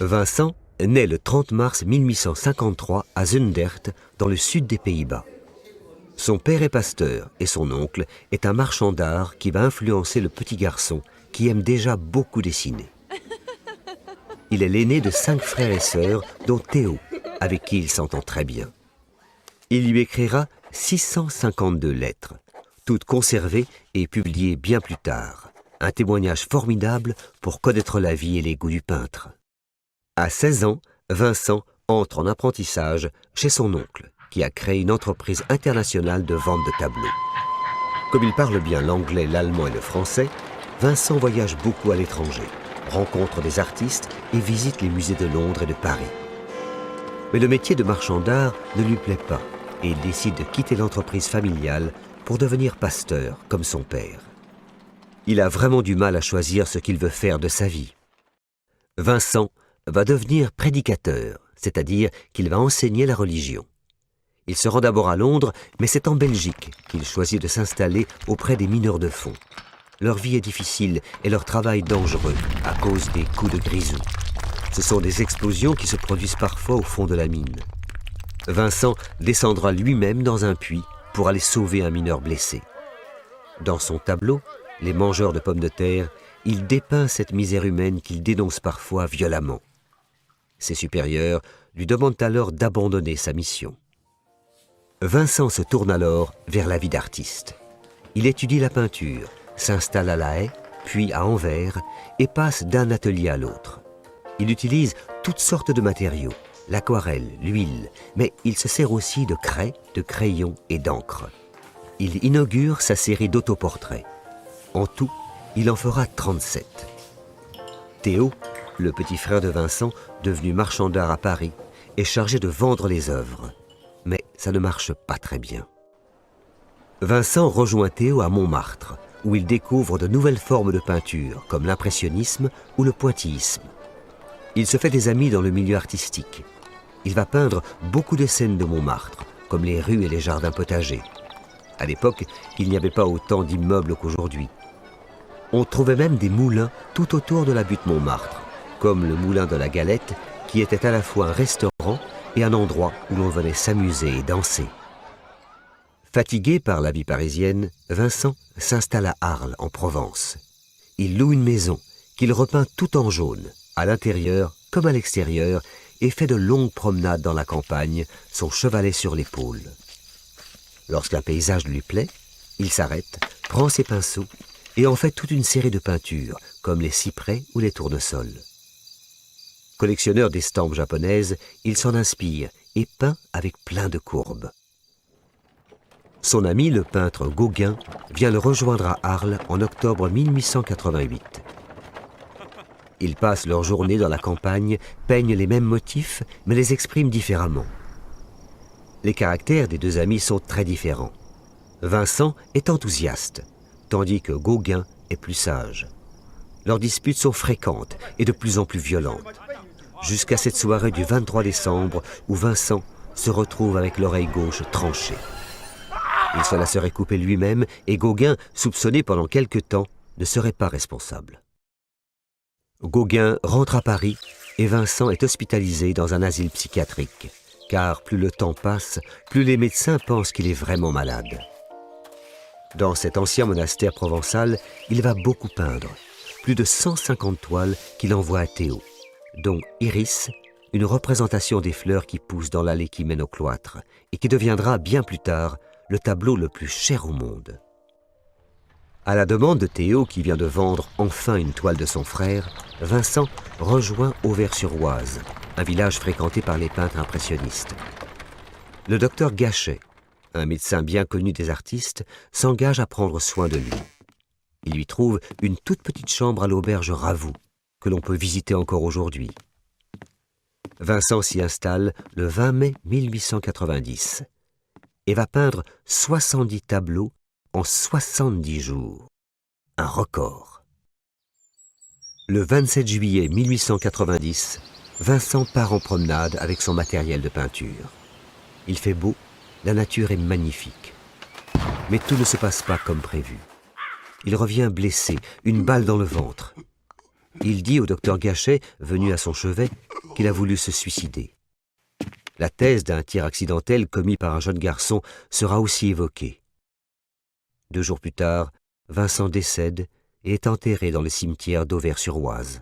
Vincent naît le 30 mars 1853 à Zundert, dans le sud des Pays-Bas. Son père est pasteur et son oncle est un marchand d'art qui va influencer le petit garçon qui aime déjà beaucoup dessiner. Il est l'aîné de 5 frères et sœurs, dont Théo, avec qui il s'entend très bien. Il lui écrira 652 lettres, toutes conservées et publiées bien plus tard. Un témoignage formidable pour connaître la vie et les goûts du peintre. À 16 ans, Vincent entre en apprentissage chez son oncle, qui a créé une entreprise internationale de vente de tableaux. Comme il parle bien l'anglais, l'allemand et le français, Vincent voyage beaucoup à l'étranger, rencontre des artistes et visite les musées de Londres et de Paris. Mais le métier de marchand d'art ne lui plaît pas et il décide de quitter l'entreprise familiale pour devenir pasteur comme son père. Il a vraiment du mal à choisir ce qu'il veut faire de sa vie. Vincent va devenir prédicateur, c'est-à-dire qu'il va enseigner la religion. Il se rend d'abord à Londres, mais c'est en Belgique qu'il choisit de s'installer auprès des mineurs de fond. Leur vie est difficile et leur travail dangereux à cause des coups de grisou. Ce sont des explosions qui se produisent parfois au fond de la mine. Vincent descendra lui-même dans un puits pour aller sauver un mineur blessé. Dans son tableau, Les mangeurs de pommes de terre, il dépeint cette misère humaine qu'il dénonce parfois violemment. Ses supérieurs lui demandent alors d'abandonner sa mission. Vincent se tourne alors vers la vie d'artiste. Il étudie la peinture, s'installe à La Haye, puis à Anvers, et passe d'un atelier à l'autre. Il utilise toutes sortes de matériaux, l'aquarelle, l'huile, mais il se sert aussi de craie, de crayon et d'encre. Il inaugure sa série d'autoportraits. En tout, il en fera 37. Théo, le petit frère de Vincent, devenu marchand d'art à Paris, est chargé de vendre les œuvres. Mais ça ne marche pas très bien. Vincent rejoint Théo à Montmartre, où il découvre de nouvelles formes de peinture, comme l'impressionnisme ou le pointillisme. Il se fait des amis dans le milieu artistique. Il va peindre beaucoup de scènes de Montmartre, comme les rues et les jardins potagers. À l'époque, il n'y avait pas autant d'immeubles qu'aujourd'hui. On trouvait même des moulins tout autour de la butte Montmartre, comme le moulin de la Galette, qui était à la fois un restaurant et un endroit où l'on venait s'amuser et danser. Fatigué par la vie parisienne, Vincent s'installe à Arles, en Provence. Il loue une maison qu'il repeint tout en jaune, à l'intérieur comme à l'extérieur, et fait de longues promenades dans la campagne, son chevalet sur l'épaule. Lorsqu'un paysage lui plaît, il s'arrête, prend ses pinceaux et en fait toute une série de peintures, comme les cyprès ou les tournesols. Collectionneur d'estampes japonaises, il s'en inspire et peint avec plein de courbes. Son ami, le peintre Gauguin, vient le rejoindre à Arles en octobre 1888. Ils passent leur journée dans la campagne, peignent les mêmes motifs, mais les expriment différemment. Les caractères des deux amis sont très différents. Vincent est enthousiaste, tandis que Gauguin est plus sage. Leurs disputes sont fréquentes et de plus en plus violentes, jusqu'à cette soirée du 23 décembre où Vincent se retrouve avec l'oreille gauche tranchée. Il se la serait coupée lui-même et Gauguin, soupçonné pendant quelque temps, ne serait pas responsable. Gauguin rentre à Paris et Vincent est hospitalisé dans un asile psychiatrique, car plus le temps passe, plus les médecins pensent qu'il est vraiment malade. Dans cet ancien monastère provençal, il va beaucoup peindre, plus de 150 toiles qu'il envoie à Théo, dont Iris, une représentation des fleurs qui poussent dans l'allée qui mène au cloître, et qui deviendra bien plus tard le tableau le plus cher au monde. À la demande de Théo, qui vient de vendre enfin une toile de son frère, Vincent rejoint Auvers-sur-Oise, un village fréquenté par les peintres impressionnistes. Le docteur Gachet, un médecin bien connu des artistes, s'engage à prendre soin de lui. Il lui trouve une toute petite chambre à l'auberge Ravoux, que l'on peut visiter encore aujourd'hui. Vincent s'y installe le 20 mai 1890 et va peindre 70 tableaux en 70 jours. Un record. Le 27 juillet 1890, Vincent part en promenade avec son matériel de peinture. Il fait beau, la nature est magnifique. Mais tout ne se passe pas comme prévu. Il revient blessé, une balle dans le ventre. Il dit au docteur Gachet, venu à son chevet, qu'il a voulu se suicider. La thèse d'un tir accidentel commis par un jeune garçon sera aussi évoquée. 2 jours plus tard, Vincent décède et est enterré dans le cimetière d'Auvers-sur-Oise.